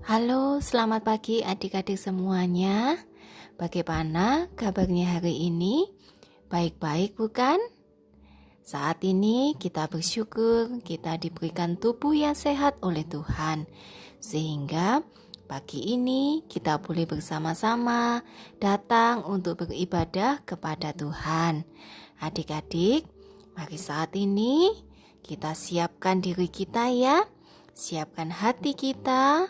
Halo, selamat pagi adik-adik semuanya. Bagaimana kabarnya hari ini? Baik-baik bukan? Saat ini kita bersyukur kita diberikan tubuh yang sehat oleh Tuhan. Sehingga pagi ini kita boleh bersama-sama datang untuk beribadah kepada Tuhan. Adik-adik, mari saat ini kita siapkan diri kita ya. Siapkan hati kita.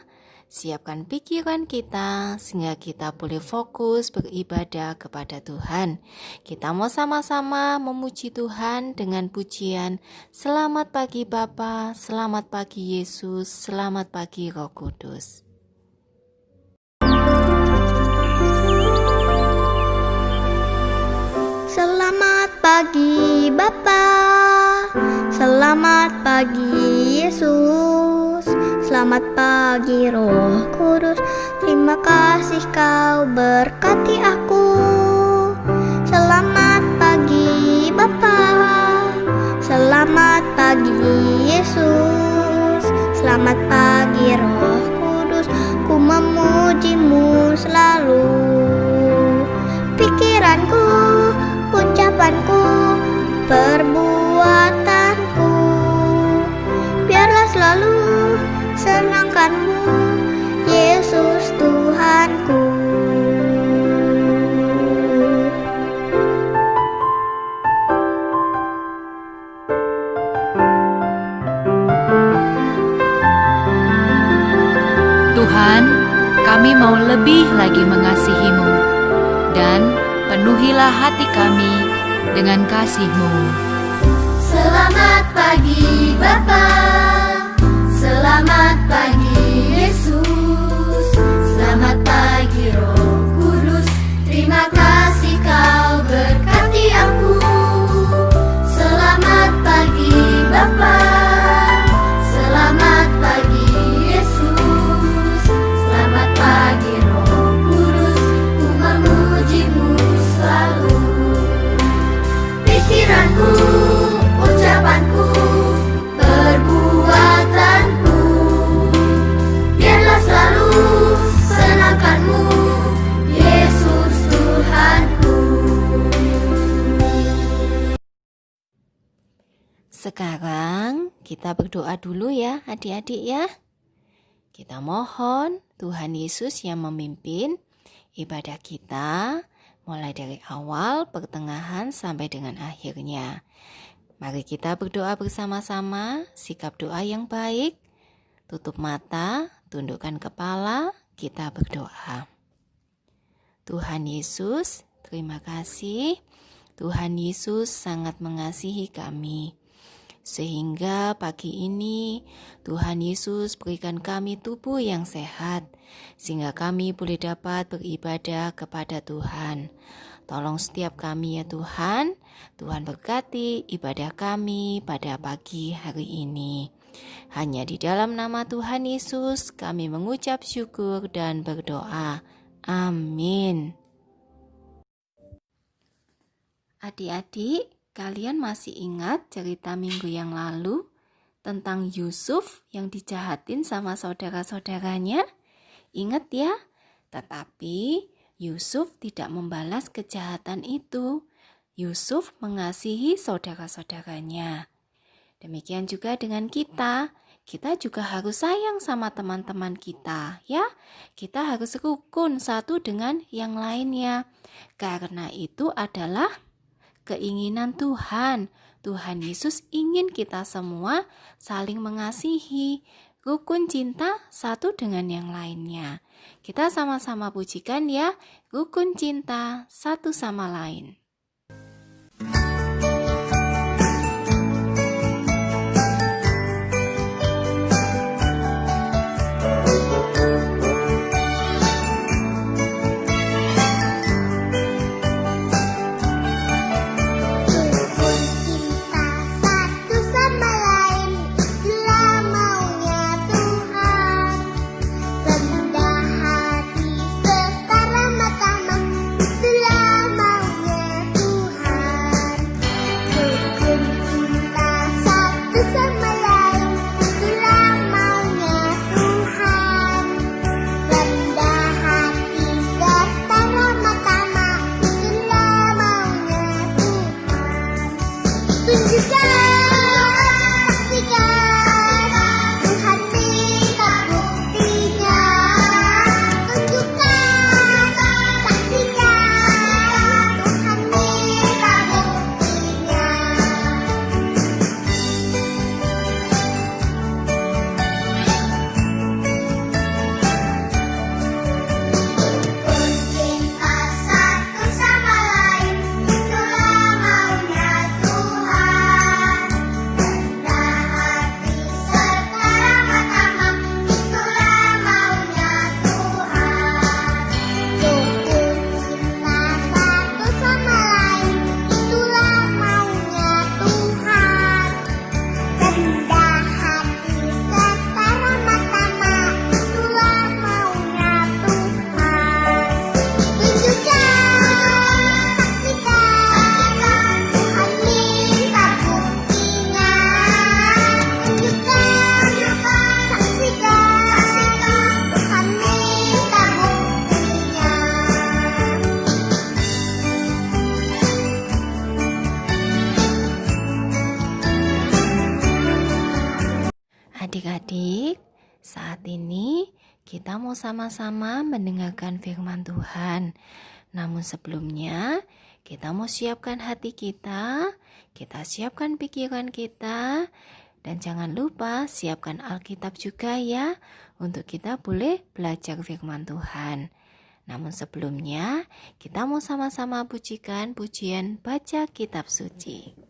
Siapkan pikiran kita sehingga kita boleh fokus beribadah kepada Tuhan. Kita mau sama-sama memuji Tuhan dengan pujian Selamat pagi Bapa, selamat pagi Yesus, selamat pagi Roh Kudus. Selamat pagi Bapa, selamat pagi Yesus, selamat pagi Roh Kudus. Terima kasih kau berkati aku. Selamat pagi Bapa, selamat pagi Yesus, selamat pagi Roh Kudus. Ku memujimu selalu. Pikiranku, ucapanku, perbuatanku, biarlah selalu senangkanmu, Yesus Tuhanku. Tuhan, kami mau lebih lagi mengasihi-Mu dan penuhilah hati kami dengan kasih-Mu. Selamat pagi Bapa, selamat pagi Yesus, selamat pagi Roh Kudus. Terima kasih kau berkati aku. Selamat pagi Bapa, selamat pagi Yesus, selamat pagi Roh Kudus. Ku memujimu selalu. Pikiranku, ucapanku, perbuatanku, biarlah selalu senangkanmu, Yesus Tuhanku. Sekarang kita berdoa dulu ya adik-adik ya. Kita mohon Tuhan Yesus yang memimpin ibadah kita mulai dari awal, pertengahan, sampai dengan akhirnya. Mari kita berdoa bersama-sama, sikap doa yang baik. Tutup mata, tundukkan kepala, kita berdoa. Tuhan Yesus, terima kasih. Tuhan Yesus sangat mengasihi kami. Sehingga pagi ini Tuhan Yesus berikan kami tubuh yang sehat, sehingga kami boleh dapat beribadah kepada Tuhan. Tolong setiap kami ya Tuhan, Tuhan berkati ibadah kami pada pagi hari ini. Hanya di dalam nama Tuhan Yesus kami mengucap syukur dan berdoa. Amin. Adik-adik, kalian masih ingat cerita minggu yang lalu tentang Yusuf yang dijahatin sama saudara-saudaranya? Ingat ya? Tetapi Yusuf tidak membalas kejahatan itu. Yusuf mengasihi saudara-saudaranya. Demikian juga dengan kita. Kita juga harus sayang sama teman-teman kita, ya. Kita harus rukun satu dengan yang lainnya. Karena itu adalah keinginan Tuhan. Tuhan Yesus ingin kita semua saling mengasihi, rukun cinta satu dengan yang lainnya. Kita sama-sama pujikan ya, rukun cinta satu sama lain. Rendah hati sekarang mata itulah maunya adik-adik, saat ini kita mau sama-sama mendengarkan firman Tuhan. Namun sebelumnya, kita mau siapkan hati kita siapkan pikiran kita, dan jangan lupa siapkan Alkitab juga ya, untuk kita boleh belajar firman Tuhan. Namun sebelumnya, kita mau sama-sama pujikan pujian baca kitab suci.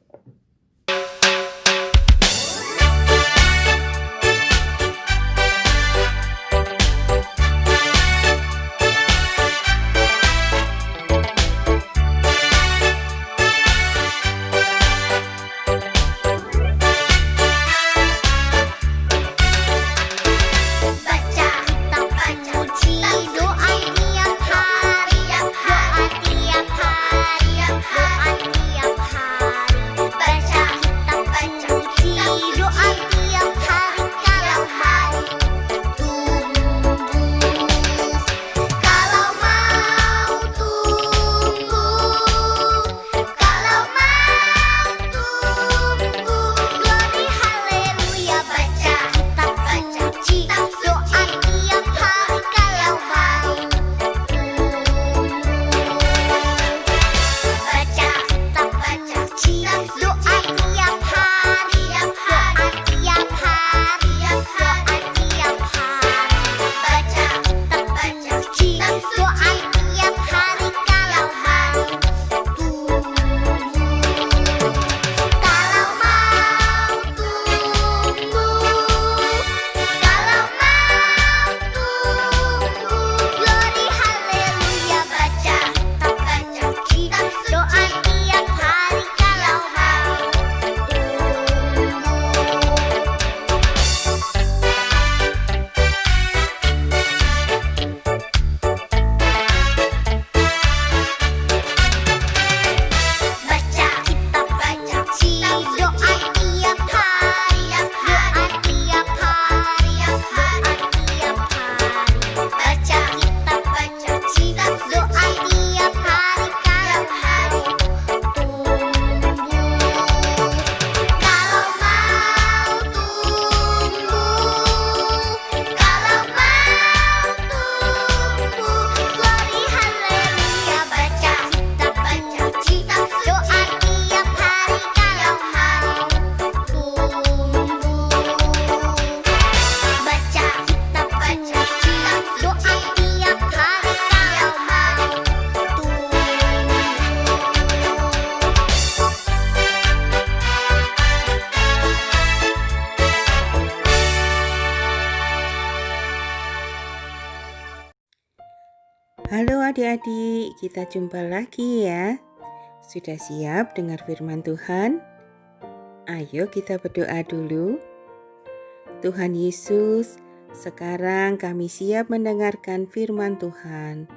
Halo adik-adik, kita jumpa lagi ya. Sudah siap dengar firman Tuhan? Ayo kita berdoa dulu. Tuhan Yesus, sekarang kami siap mendengarkan firman Tuhan.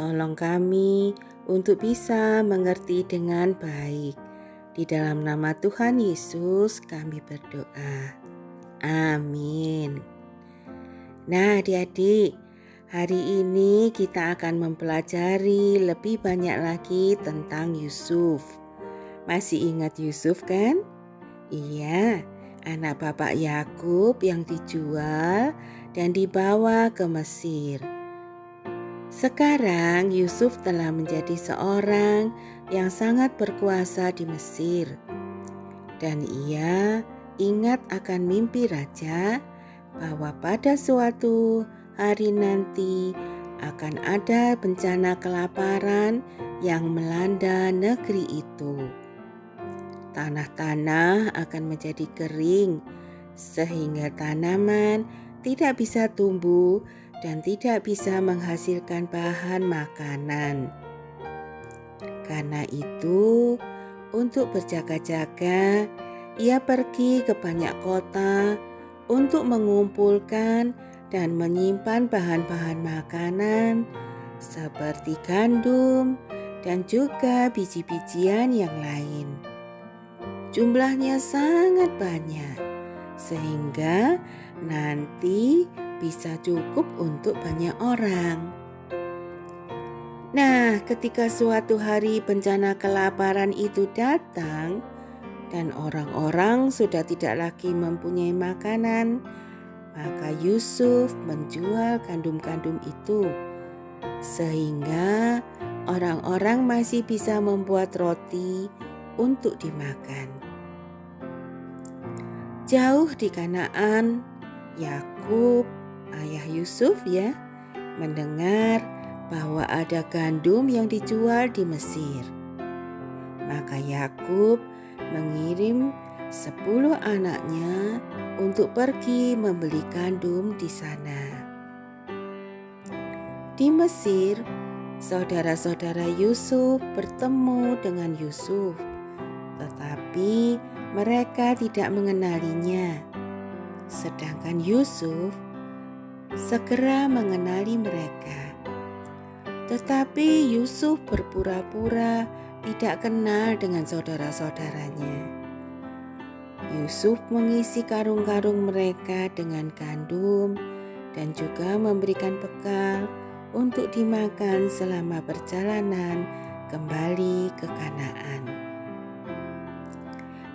Tolong kami untuk bisa mengerti dengan baik. Di dalam nama Tuhan Yesus kami berdoa. Amin. Nah adik-adik, hari ini kita akan mempelajari lebih banyak lagi tentang Yusuf. Masih ingat Yusuf kan? Iya, anak Bapak Yakub yang dijual dan dibawa ke Mesir. Sekarang Yusuf telah menjadi seorang yang sangat berkuasa di Mesir. Dan ia ingat akan mimpi raja bahwa pada suatu hari nanti akan ada bencana kelaparan yang melanda negeri itu. Tanah-tanah akan menjadi kering sehingga tanaman tidak bisa tumbuh dan tidak bisa menghasilkan bahan makanan. Karena itu, untuk berjaga-jaga, ia pergi ke banyak kota untuk mengumpulkan dan menyimpan bahan-bahan makanan seperti gandum dan juga biji-bijian yang lain. Jumlahnya sangat banyak, sehingga nanti bisa cukup untuk banyak orang. Nah, ketika suatu hari bencana kelaparan itu datang dan orang-orang sudah tidak lagi mempunyai makanan, Maka Yusuf menjual gandum-gandum itu, sehingga orang-orang masih bisa membuat roti untuk dimakan. Jauh di Kanaan, Yakub, ayah Yusuf mendengar bahwa ada gandum yang dijual di Mesir. Maka Yakub mengirim 10 anaknya untuk pergi membeli gandum di sana. Di Mesir, saudara-saudara Yusuf bertemu dengan Yusuf, tetapi mereka tidak mengenalinya. Sedangkan Yusuf segera mengenali mereka. Tetapi Yusuf berpura-pura tidak kenal dengan saudara-saudaranya. Yusuf mengisi karung-karung mereka dengan gandum dan juga memberikan bekal untuk dimakan selama perjalanan kembali ke Kanaan.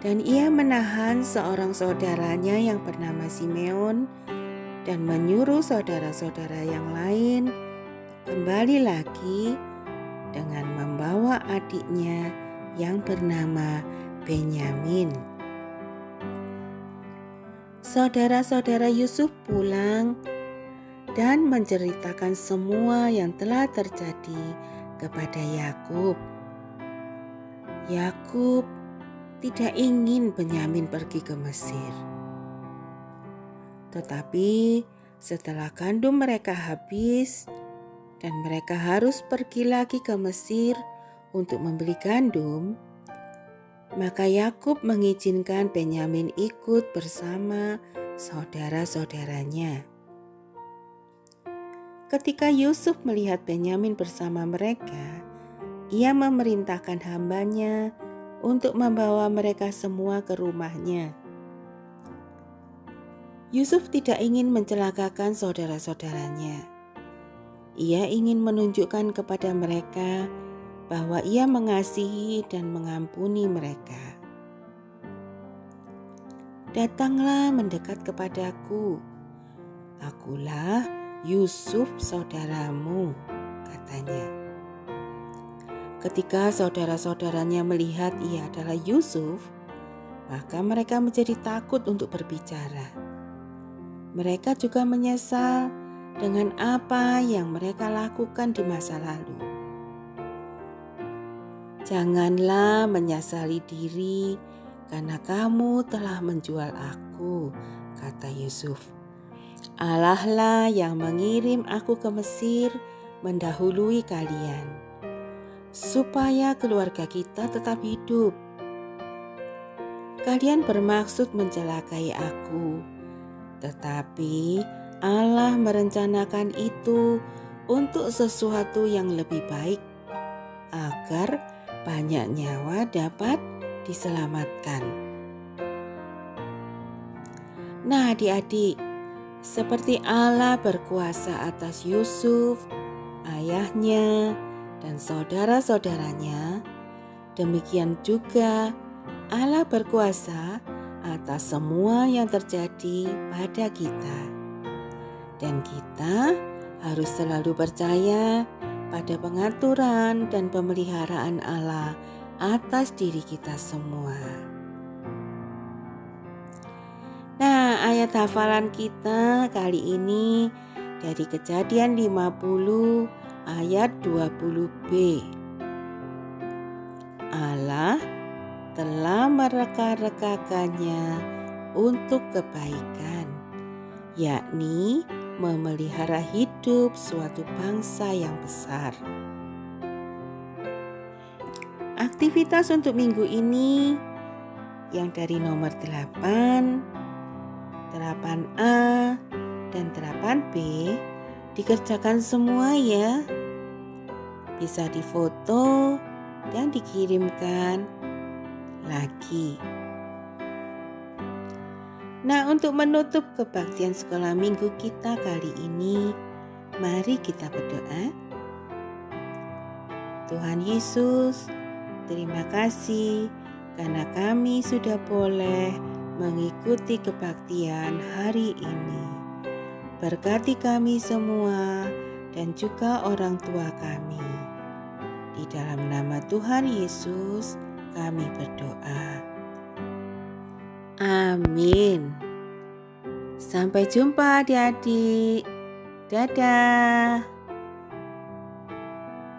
Dan ia menahan seorang saudaranya yang bernama Simeon dan menyuruh saudara-saudara yang lain kembali lagi dengan membawa adiknya yang bernama Benyamin. Saudara-saudara Yusuf pulang dan menceritakan semua yang telah terjadi kepada Yakub. Yakub tidak ingin Benyamin pergi ke Mesir. Tetapi setelah gandum mereka habis dan mereka harus pergi lagi ke Mesir untuk membeli gandum, maka Yakub mengizinkan Benyamin ikut bersama saudara-saudaranya. Ketika Yusuf melihat Benyamin bersama mereka, ia memerintahkan hambanya untuk membawa mereka semua ke rumahnya. Yusuf tidak ingin mencelakakan saudara-saudaranya. Ia ingin menunjukkan kepada mereka bahwa ia mengasihi dan mengampuni mereka. Datanglah mendekat kepadaku. Akulah Yusuf saudaramu, katanya. Ketika saudara-saudaranya melihat ia adalah Yusuf, maka mereka menjadi takut untuk berbicara. Mereka juga menyesal dengan apa yang mereka lakukan di masa lalu. Janganlah menyesali diri karena kamu telah menjual aku, kata Yusuf. Allah lah yang mengirim aku ke Mesir mendahului kalian, supaya keluarga kita tetap hidup. Kalian bermaksud mencelakai aku, tetapi Allah merencanakan itu untuk sesuatu yang lebih baik, agar banyak nyawa dapat diselamatkan. Nah, adik-adik, seperti Allah berkuasa atas Yusuf, ayahnya, dan saudara-saudaranya, demikian juga Allah berkuasa atas semua yang terjadi pada kita. Dan kita harus selalu percaya pada pengaturan dan pemeliharaan Allah atas diri kita semua. Nah, ayat hafalan kita kali ini dari Kejadian 50 ayat 20b. Allah telah mereka-rekakannya untuk kebaikan, yakni memelihara hidup suatu bangsa yang besar. Aktivitas untuk minggu ini yang dari nomor 8, 8A, dan 8B dikerjakan semua ya. Bisa difoto dan dikirimkan lagi. Nah, untuk menutup kebaktian sekolah minggu kita kali ini, mari kita berdoa. Tuhan Yesus, terima kasih karena kami sudah boleh mengikuti kebaktian hari ini. berkati kami semua dan juga orang tua kami. Di dalam nama Tuhan Yesus kami berdoa. Amin. Sampai jumpa adik-adik. Dadah.